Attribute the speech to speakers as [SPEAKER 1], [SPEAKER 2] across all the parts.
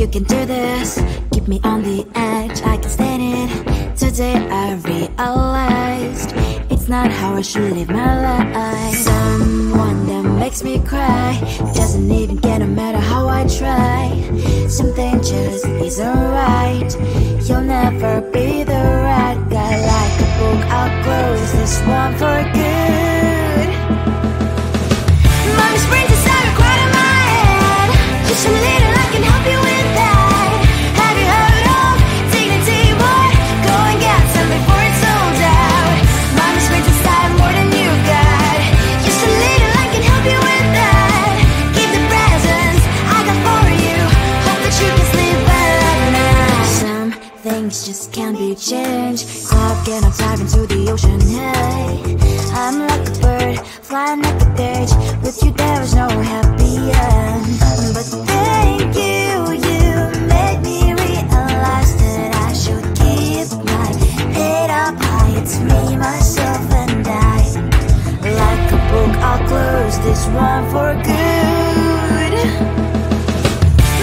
[SPEAKER 1] you can do this. Keep me on the edge, I can stand it. Today I realized it's not how I should live my life. Someone that makes me cry doesn't even care no matter how I try. Something just isn't right. You'll never be the right guy. Like a book, I'll close this one for good. Mommy's brains inside are quite in my head. Just a little, I can help you with that. Have you heard of dignity, boy? Go and get some before it's sold out. Mommy's brains inside more than you got. Just a little, I can help you with that. Keep the presents I got for you. Hope that you can sleep well at night. Some things just can't be changed. Clock and I'm diving to the ocean, hey. I'm like a bird, flying like a cage. With you there was no happy end. But thank you, you made me realize that I should keep my head up high. It's me, myself and I. Like a book, I'll close this one for good.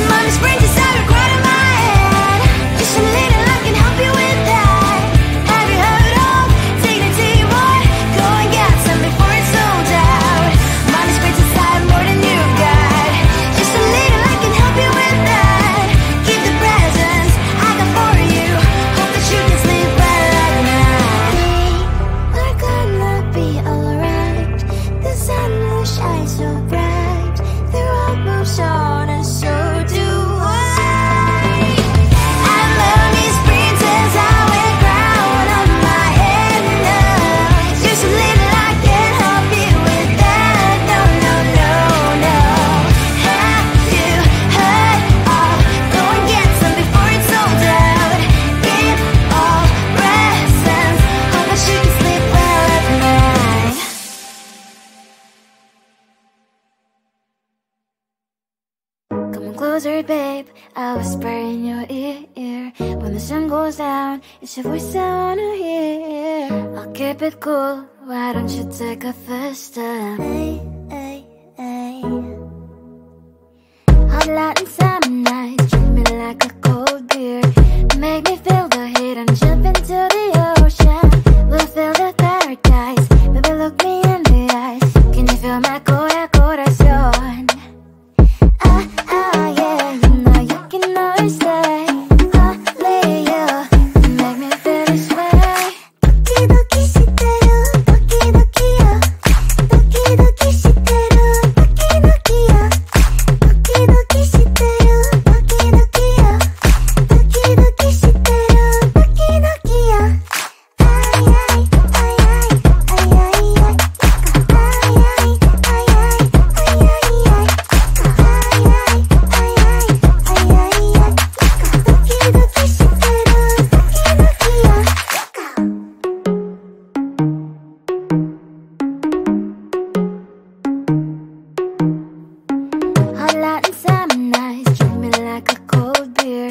[SPEAKER 1] Mommy's brains inside are quite in my head. Just a little, I can help you with that. Have you heard of dignity, boy? Go and get some before it's sold out. Mommy's brains inside more than you got. Just a little, I can help you with that. Keep the presents I got for you. Hope that you can sleep well at night. We're gonna be alright. The sun will shine so bright. The road moves on and so do I. And mommy's princess, I wear crown on my head now. Just a little, I can help you with that. No, no, no, no. Have you heard of? Go and get some before it's sold out. Give all presents. Hope that you can sleep well at night. Come on closer, babe. I'll whisper in your ear. When the sun goes down, it's your voice I wanna hear. I'll keep it cool. Why don't you take a first step? Hey, hey, hey. Hot light and summer nights, treat me like a cold beer. Make me feel the heat and jump into the ocean. We'll feel the paradise. Baby, look me in the eyes. Can you feel my corazón? Yeah, you know you can always stay. Only you can make me feel this way. Doki doki shiteru, doki doki yo. Doki doki shiteru, doki doki yo. Doki doki shiteru, doki doki yo. Doki doki shiteru, doki doki yo. Ay ay ay ay ay ay ay. Ay ay ay ay ay ay ay. Hot light and summer nights, treat me like a cold beer.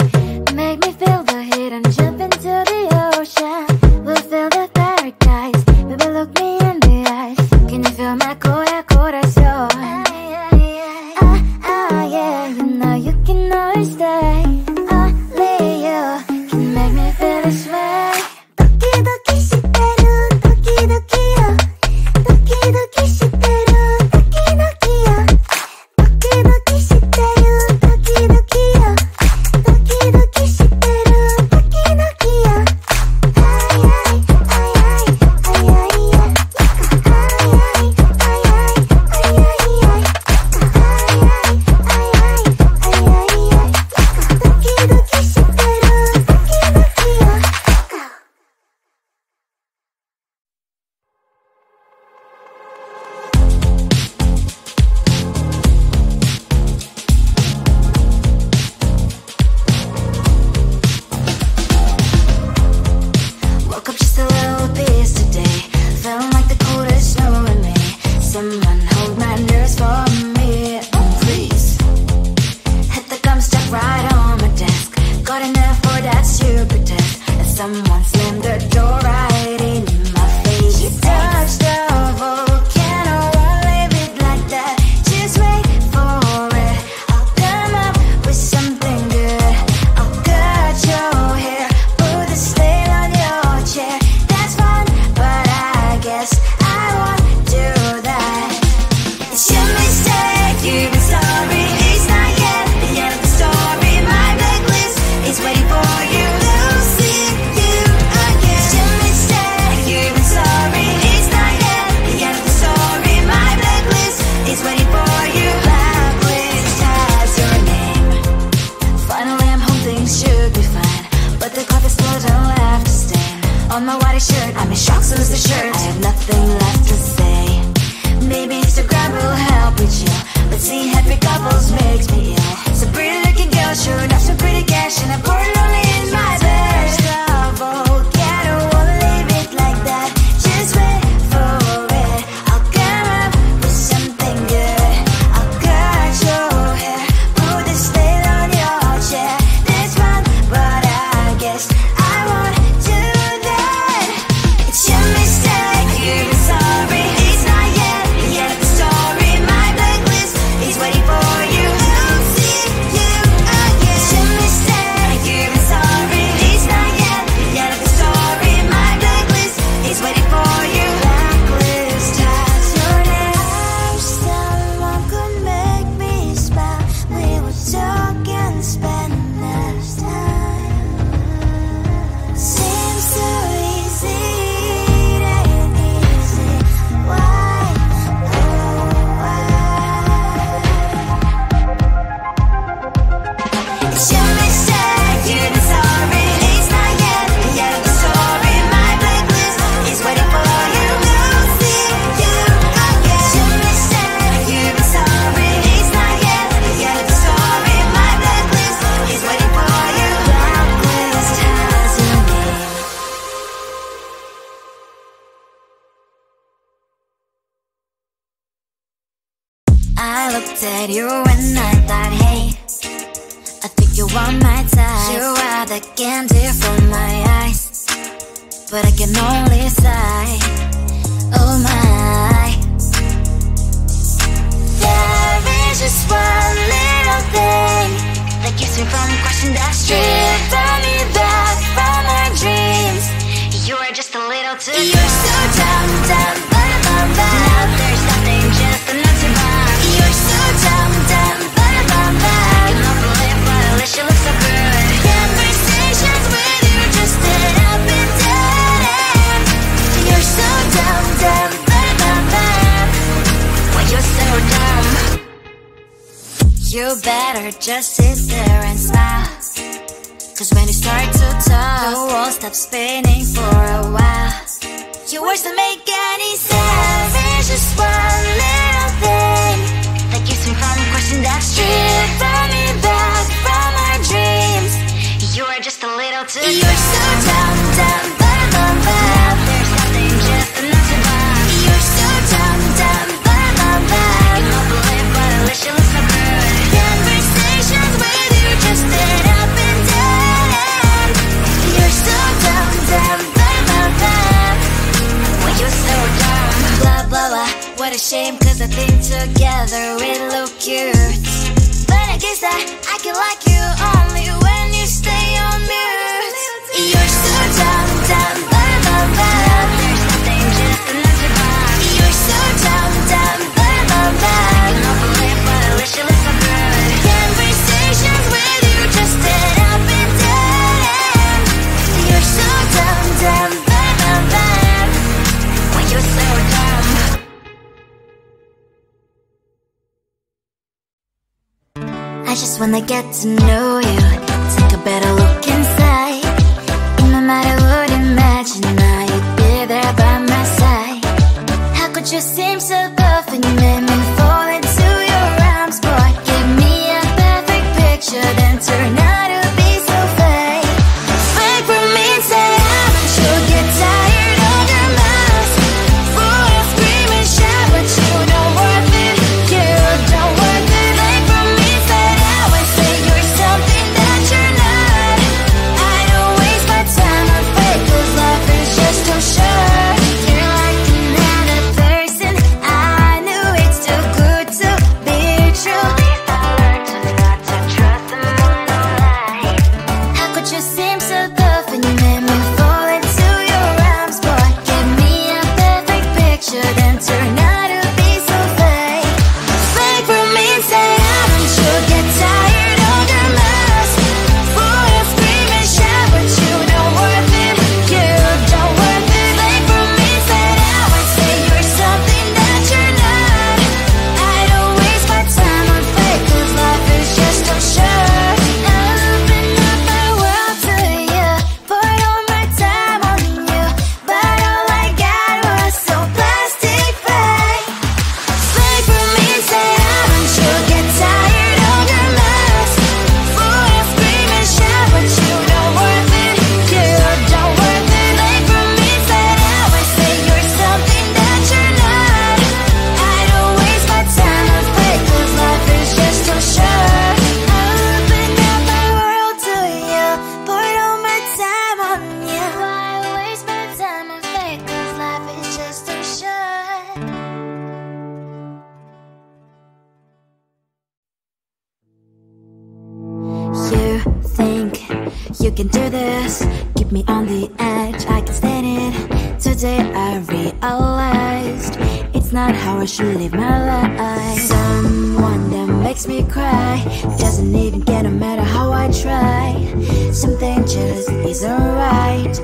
[SPEAKER 1] Make me feel the heat and jump into the ocean. We'll feel the paradise. Baby, look me in the eyes. Can you feel my corazón? Yeah, you know you can always stay. Only you can make me feel this way. Doki doki shiteru, doki doki yo. Doki doki shiteru, doki doki yo. Doki doki shiteru, doki doki yo. Doki doki shiteru, doki doki yo. Ay ay ay ay ay ay ay. Ay ay ay ay ay ay ay. Ay ay ay ay ay ay ay. Doki doki shiteru, doki doki yo. Woke up just a little pissed today. Felt like the coldest snow in me. Someone hold my nerves for me, oh please. Hit the gum stuck right on my desk. Got enough for that stupid test. And someone slammed the door right in my face. You touched the volcano, won't leave it like that. Just wait for it. I'll come up with something good. on my white shirt. I'm in shock, so is the shirt. I have nothing left to say. Maybe Instagram will help with you, but seeing happy couples makes me ill. So pretty looking girl, sure enough, some pretty cash, and I'm pouring only in my bed. Yeah, I don't wanna leave it like that. Just wait for it. I'll come up with something good. I'll cut your hair, put this nail on your chair. This one, but I guess I won't do that. It's your mistake, you're sorry. It's not yet the end of the story. My blacklist is waiting for you. I'll see you again. It's your mistake, you're sorry. It's not yet the end of the story. My blacklist is waiting for you. Blacklist has your name. I wish someone could make me smile. We would talk and spend less time. Seems so easy, it ain't easy. Why? Oh, why? It's your mistake, you're sorry. It's not yet the end of the story. My blacklist is waiting for you. I'll see you again. It's your mistake, you're sorry. It's not yet the end of the story. My blacklist is waiting for you. Blacklist has your name. I looked at you and I thought, hey, I think you are my type. You are the candy from my eyes, but I can only sigh. Oh my. There is just one little thing that keeps me from crossing that street. Turn me back from my dreams. You are just a little too dumb. You're so dumb, dumb, dumb, dumb, dumb. Now there's nothing, just enough to buy. You're so dumb, dumb, dumb, dumb, dumb. You don't believe, but at least you look so good. Conversations with you just end up in dead end. You're so dumb, dumb, dumb, dumb, dumb. Why you're so dumb? You better just sit there and smile, 'cause when you start to talk, the world stops spinning for a while. Your words don't make any sense. There's just one little thing that keeps me from crossing that street. Turn me back from my dreams. You are just a little too dumb. You're so dumb, dumb, dumb, dumb, dumb. There's nothing, just enough to buy. You're so dumb, dumb, dumb, dumb, dumb. You don't believe, but at least you look so good. Conversations with you just end up in dead end. You're so dumb, dumb, dumb, dumb, dumb. Why you're so dumb? Blah, blah, blah. What a shame, 'cause I think together we look cute. But I guess that I can like you only when you stay on mute. You're so dumb, dumb, dumb, dumb, dumb. There's nothing, just enough to buy. You're so dumb, dumb, dumb, dumb, dumb. You don't believe, but at least you look so good. Conversations with you just end up in dead end. You're so dumb, dumb, dumb, dumb, dumb. Why you're so dumb? I just wanna get to know you, take a better look inside. In my mind I would imagine now you'd be there by my side. How could you seem so tough when you made me fall into your arms? Boy, give me a perfect picture, then turn out to be so fake. Fake for me and say you'll get tired of your mouth. Full of scream and shout, but you don't worth it. You don't worth it. Fake for me, say out and say you're something that you're not. I don't waste my time on fake, 'cause life is just too short. You're like another person. I knew it's too good to be true. I learned to not to trust someone online. How could you seem so tough when you made me fall into your arms? Boy, give me a perfect picture, then turn out to be so fake. Fake for me and say haven't you get tired of your mask? Full of scream and shout, but you don't worth it. You don't worth it. Fake for me, say out and say you're something that you're not. I don't waste my time on fake, 'cause life is just too short. I open up my world to you, pour it all can do this, keep me on the edge, I can stand it. Today I realized it's not how I should live my life. Someone that makes me cry doesn't even get no matter how I try. Something just isn't right.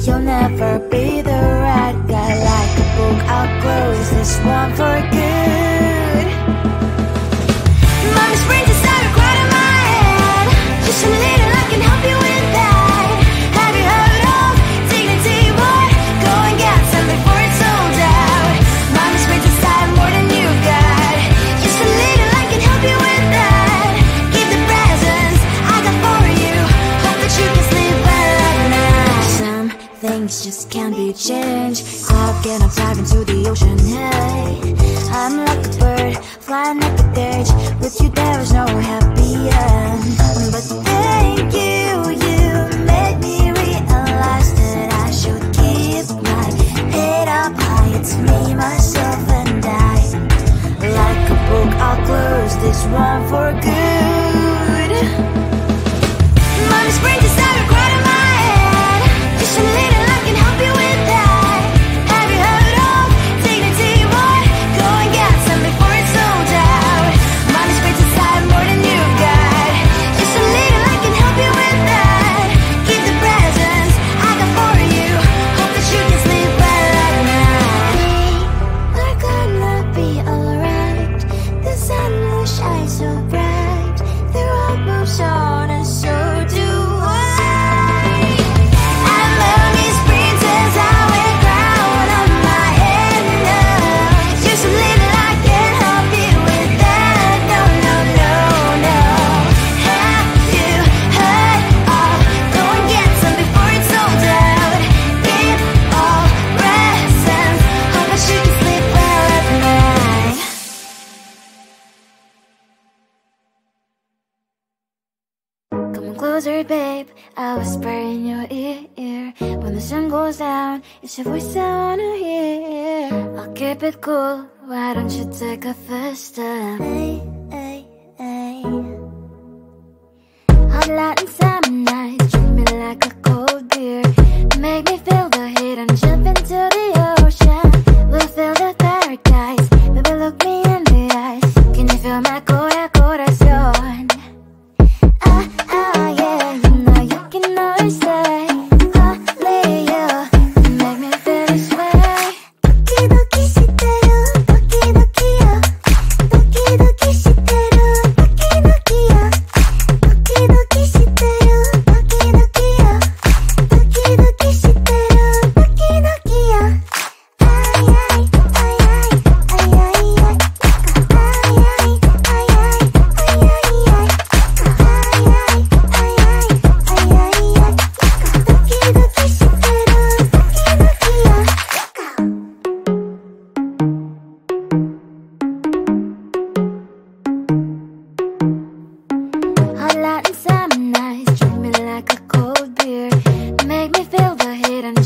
[SPEAKER 1] You'll never be the right guy. Like a book, I'll close this one for good. Mommy springs inside a crowd in my head. Just a little, I can help you with that. Have you heard of dignity, boy? Go and get some before it's sold out. Mommy springs inside more than you got. Just a little, I can help you with that. Keep the presents I got for you. Hope that you can sleep well at night. Some things just can't be changed. I'll get up, dive into the ocean, hey. I'm like a bird, flying like a cage. With you there is no happy end. But thank you, you made me realize that I should keep my head up high. It's me, myself and I. Like a book, I'll close this one for good. Mommy springs inside a crowd in my head. Just a little, I can help you with that. Have you heard of dignity, boy? Go and get some before it's sold out. Mommy springs inside more than you got. Just a little, I can help you with that. Keep the presents I got for you. Hope that you can sleep well at night. We're gonna be alright. The sun will shine so bright. The road moves on and so do I. I'm Mommy's princess, I wear crown on my head now. Just a little, I can help you with that. No, no, no, no. Have you heard of? Go and get some before it's sold out. Keep all presents. Hope that you can sleep well at night. Come on closer, babe, I'll whisper in your ear. When the sun goes down, it's your voice I wanna hear. I'll keep it cool, why don't you take a first step? Hey, hey, hey. Hot light and summer night, treat me like a cold beer. Make me feel the heat and jump into the ocean. We'll feel the paradise, baby look me in the eyes. Can you feel my corazón? Yeah, you know you can always say only you make me feel this way. 도끼도끼 시대로 도끼도끼야. 도끼도끼 시대로 도끼도끼야. 도끼도끼 시대로 도끼도끼야. 도끼도끼 시대로 도끼도끼야. 아이아이 아이아이 아이아이 아이아이 아이아이 Hot light and summer nights, treat me like a cold beer. Make me feel the heat and